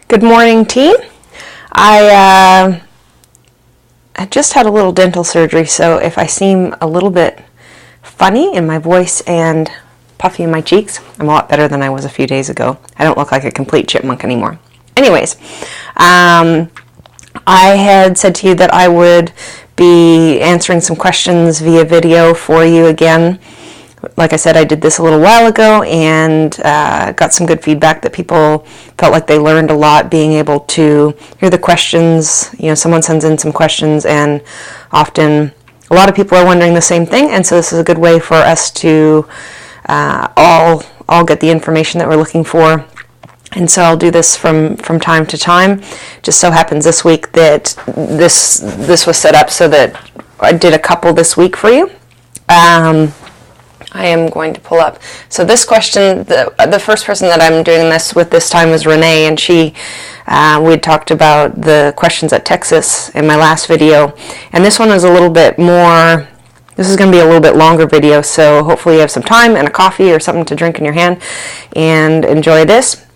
Good morning, team. I just had a little dental surgery, so if I seem a little bit funny in my voice and puffy in my cheeks, I'm a lot better than I was a few days ago. I don't look like a complete chipmunk anymore. Anyways, I had said to you that I would be answering some questions via video for you again. Like I said, I did this a little while ago and got some good feedback that people felt like they learned a lot being able to hear the questions. You know, someone sends in some questions and often a lot of people are wondering the same thing, and so this is a good way for us to all get the information that we're looking for. And so I'll do this from time to time. Just so happens this week that this was set up so that I did a couple this week for you. I am going to pull up. So this question, the first person that I'm doing this with this time was Renee, and we had talked about the questions at Texas in my last video. And this one is a little bit more, this is going to be a little bit longer video, so hopefully you have some time and a coffee or something to drink in your hand and enjoy this.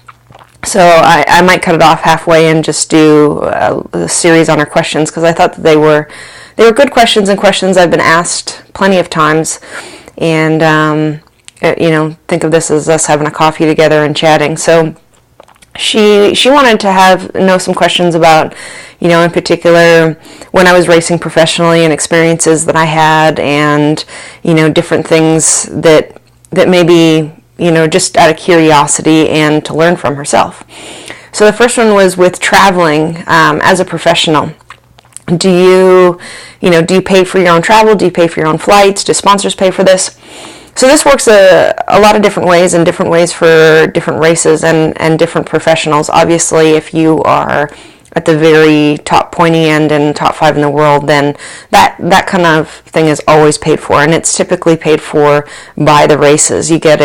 So I might cut it off halfway and just do a series on her questions, because I thought that they were good questions and questions I've been asked plenty of times. And, you know, think of this as us having a coffee together and chatting. So she wanted to know some questions about, you know, in particular when I was racing professionally and experiences that I had, and, you know, different things that maybe, you know, just out of curiosity and to learn from herself. So the first one was with traveling as a professional. Do you pay for your own travel? Do you pay for your own flights? Do sponsors pay for this? So this works a lot of different ways, and different ways for different races and different professionals. Obviously, if you are at the very top pointy end and top 5 in the world, then that kind of thing is always paid for, and it's typically paid for by the races. You get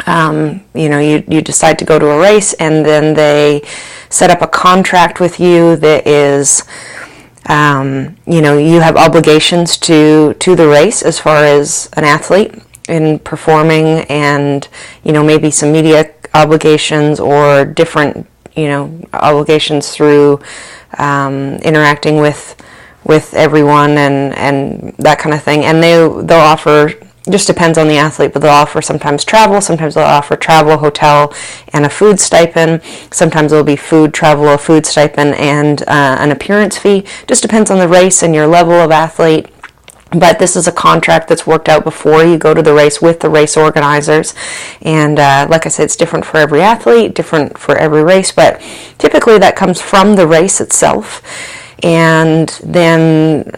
you decide to go to a race, and then they set up a contract with you that is, you have obligations to the race as far as an athlete in performing, and, you know, maybe some media obligations or different, you know, obligations through interacting with everyone and that kind of thing. And they'll offer, just depends on the athlete, but they'll offer sometimes travel, sometimes they'll offer travel, hotel, and a food stipend. Sometimes it'll be food, travel, a food stipend, and an appearance fee. Just depends on the race and your level of athlete. But this is a contract that's worked out before you go to the race with the race organizers. And like I said, it's different for every athlete, different for every race, but typically that comes from the race itself. And then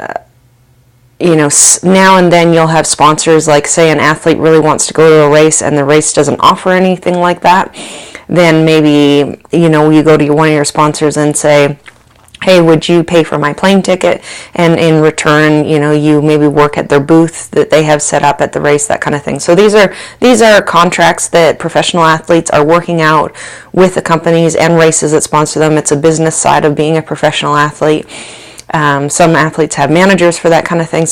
now and then you'll have sponsors, like say an athlete really wants to go to a race and the race doesn't offer anything like that. Then maybe, you go to one of your sponsors and say, hey, would you pay for my plane ticket? And in return, you maybe work at their booth that they have set up at the race, that kind of thing. So these are contracts that professional athletes are working out with the companies and races that sponsor them. It's a business side of being a professional athlete. Some athletes have managers for that kind of thing.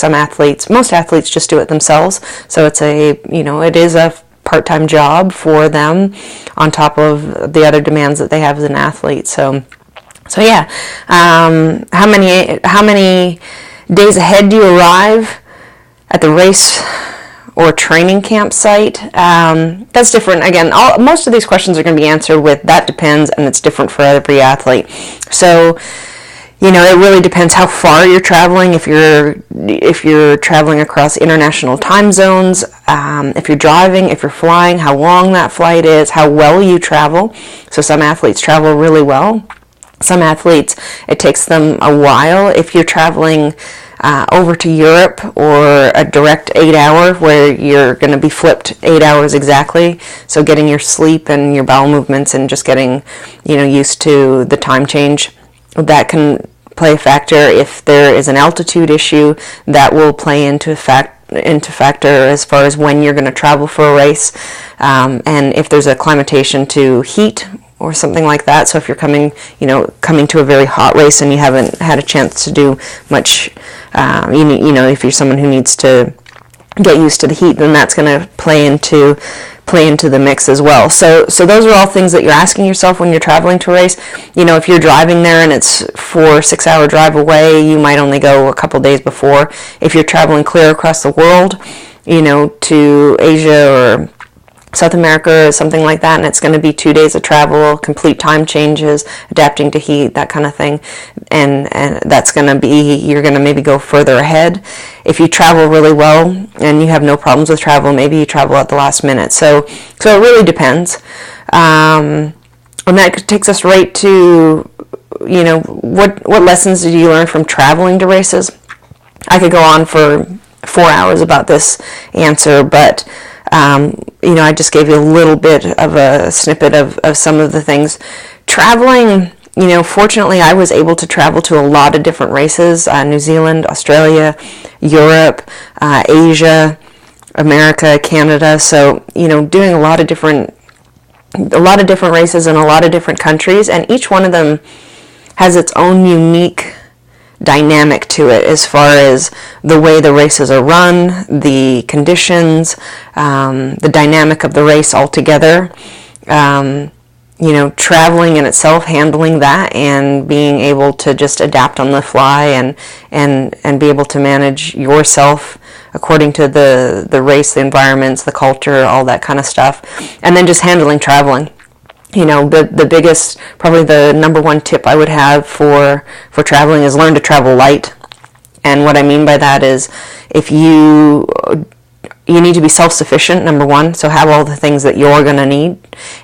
Most athletes just do it themselves. So it is a part-time job for them on top of the other demands that they have as an athlete. So yeah, how many days ahead do you arrive at the race or training campsite? That's different. Again, most of these questions are going to be answered with that depends, and it's different for every athlete. So, it really depends how far you're traveling. If you're traveling across international time zones, if you're driving, if you're flying, how long that flight is, how well you travel. So some athletes travel really well. Some athletes, it takes them a while. If you're traveling over to Europe, or a direct 8-hour where you're going to be flipped 8 hours exactly, so getting your sleep and your bowel movements and just getting used to the time change, that can play a factor. If there is an altitude issue, that will play into factor as far as when you're going to travel for a race, and if there's acclimatation to heat or something like that. So if you're coming to a very hot race and you haven't had a chance to do much, if you're someone who needs to get used to the heat, then that's going to play into the mix as well. So those are all things that you're asking yourself when you're traveling to a race. If you're driving there and it's 4-6 hour drive away, you might only go a couple days before. If you're traveling clear across the world, to Asia or South America or something like that, and it's going to be 2 days of travel, complete time changes, adapting to heat, that kind of thing, and that's going to be, you're going to maybe go further ahead. If you travel really well and you have no problems with travel, maybe you travel at the last minute. So it really depends, and that takes us right to, what lessons did you learn from traveling to races? I could go on for 4 hours about this answer, but I just gave you a little bit of a snippet of some of the things. Traveling, fortunately I was able to travel to a lot of different races, New Zealand, Australia, Europe, Asia, America, Canada. So, doing a lot of different races in a lot of different countries, and each one of them has its own unique dynamic to it as far as the way the races are run, the conditions, the dynamic of the race altogether. Traveling in itself, handling that, and being able to just adapt on the fly and be able to manage yourself according to the race, the environments, the culture, all that kind of stuff, and then just handling traveling. The biggest, probably the number one tip I would have for traveling is learn to travel light. And what I mean by that is, if you need to be self-sufficient, number one, so have all the things that you're going to need,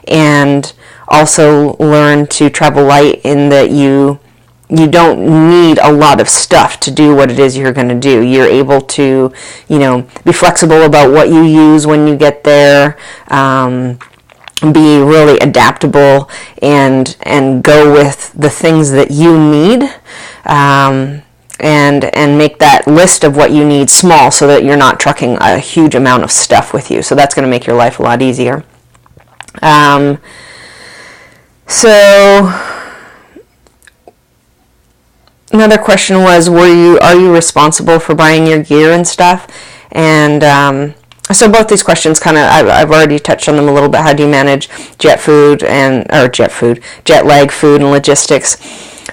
and also learn to travel light in that you don't need a lot of stuff to do what it is you're going to do. You're able to, be flexible about what you use when you get there, be really adaptable, and go with the things that you need, and make that list of what you need small so that you're not trucking a huge amount of stuff with you. So that's going to make your life a lot easier. So another question was, are you responsible for buying your gear and stuff? And so both these questions I've already touched on them a little bit. How do you manage jet lag, food, and logistics?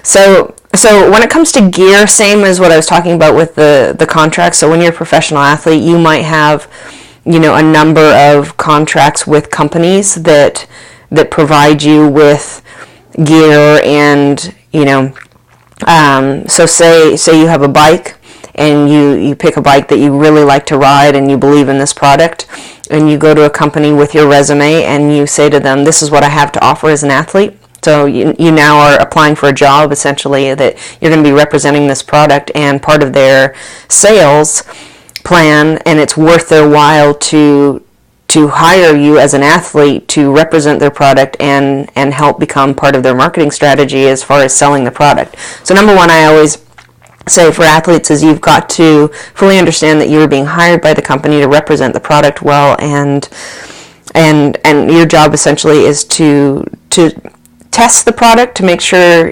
So when it comes to gear, same as what I was talking about with the contracts. So when you're a professional athlete, you might have, a number of contracts with companies that provide you with gear, and, so say you have a bike, and you pick a bike that you really like to ride and you believe in this product, and you go to a company with your resume and you say to them, this is what I have to offer as an athlete. So you now are applying for a job, essentially, that you're going to be representing this product, and part of their sales plan, and it's worth their while to hire you as an athlete to represent their product and help become part of their marketing strategy as far as selling the product. So number one, I always say for athletes is you've got to fully understand that you're being hired by the company to represent the product well, and your job essentially is to test the product to make sure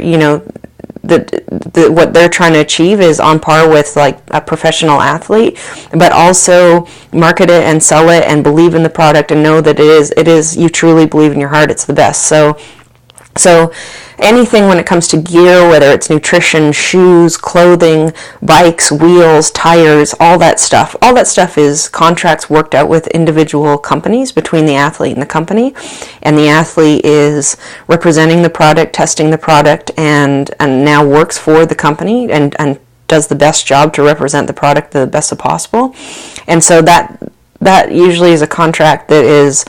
that what they're trying to achieve is on par with like a professional athlete, but also market it and sell it and believe in the product and know that it is you truly believe in your heart it's the best. So anything when it comes to gear, whether it's nutrition, shoes, clothing, bikes, wheels, tires, all that stuff is contracts worked out with individual companies between the athlete and the company, and the athlete is representing the product, testing the product, and now works for the company and does the best job to represent the product the best possible. And so that usually is a contract that is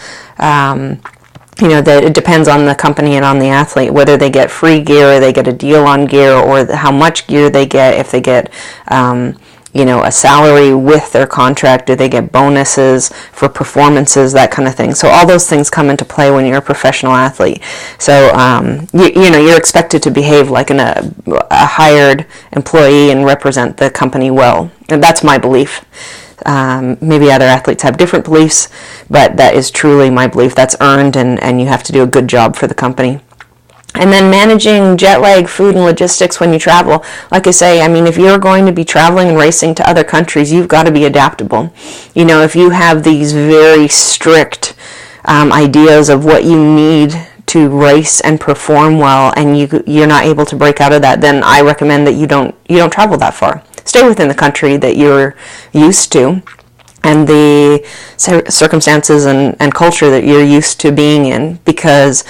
that it depends on the company and on the athlete, whether they get free gear or they get a deal on gear, or how much gear they get, if they get, a salary with their contract, do they get bonuses for performances, that kind of thing. So all those things come into play when you're a professional athlete. So, you're expected to behave like a hired employee and represent the company well. And that's my belief. Maybe other athletes have different beliefs, but that is truly my belief. That's earned, and you have to do a good job for the company. And then managing jet lag, food, and logistics when you travel. Like I say, I mean, if you're going to be traveling and racing to other countries, you've got to be adaptable. You know, if you have these very strict ideas of what you need to race and perform well, and you're not able to break out of that, then I recommend that you don't travel that far. Stay within the country that you're used to and the circumstances and culture that you're used to being in, because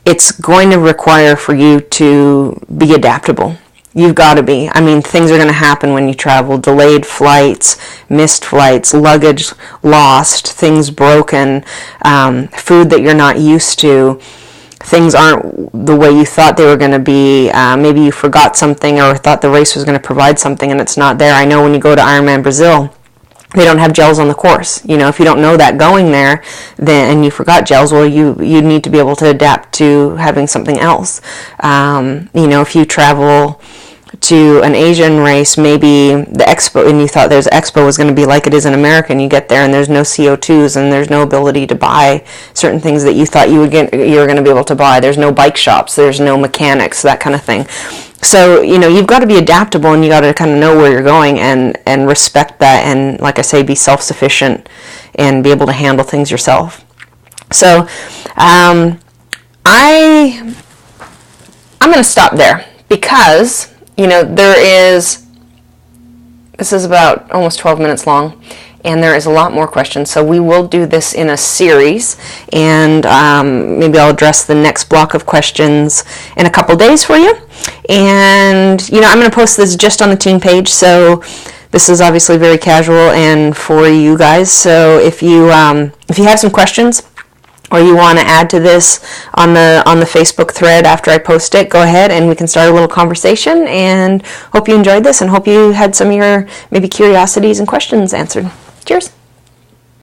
it's going to require for you to be adaptable. You've got to be. I mean, things are going to happen when you travel. Delayed flights, missed flights, luggage lost, things broken, food that you're not used to. Things aren't the way you thought they were going to be. Maybe you forgot something or thought the race was going to provide something and it's not there. I know when you go to Ironman Brazil, they don't have gels on the course. You know, if you don't know that going there, then and you forgot gels, well, you need to be able to adapt to having something else. You know, if you travel to an Asian race, maybe the expo, and you thought there's expo was going to be like it is in America, and you get there and there's no CO2s and there's no ability to buy certain things that you thought you were going to be able to buy. There's no bike shops, there's no mechanics, that kind of thing. So, you know, you've got to be adaptable, and you got to kind of know where you're going and respect that, and like I say, be self-sufficient and be able to handle things yourself. So I'm going to stop there, because, you know, this is about almost 12 minutes long, and there is a lot more questions, so we will do this in a series, and maybe I'll address the next block of questions in a couple days for you. And, you know, I'm going to post this just on the team page, so this is obviously very casual and for you guys. So if you have some questions, or you want to add to this on the Facebook thread after I post it, go ahead and we can start a little conversation. And hope you enjoyed this, and hope you had some of your maybe curiosities and questions answered. Cheers.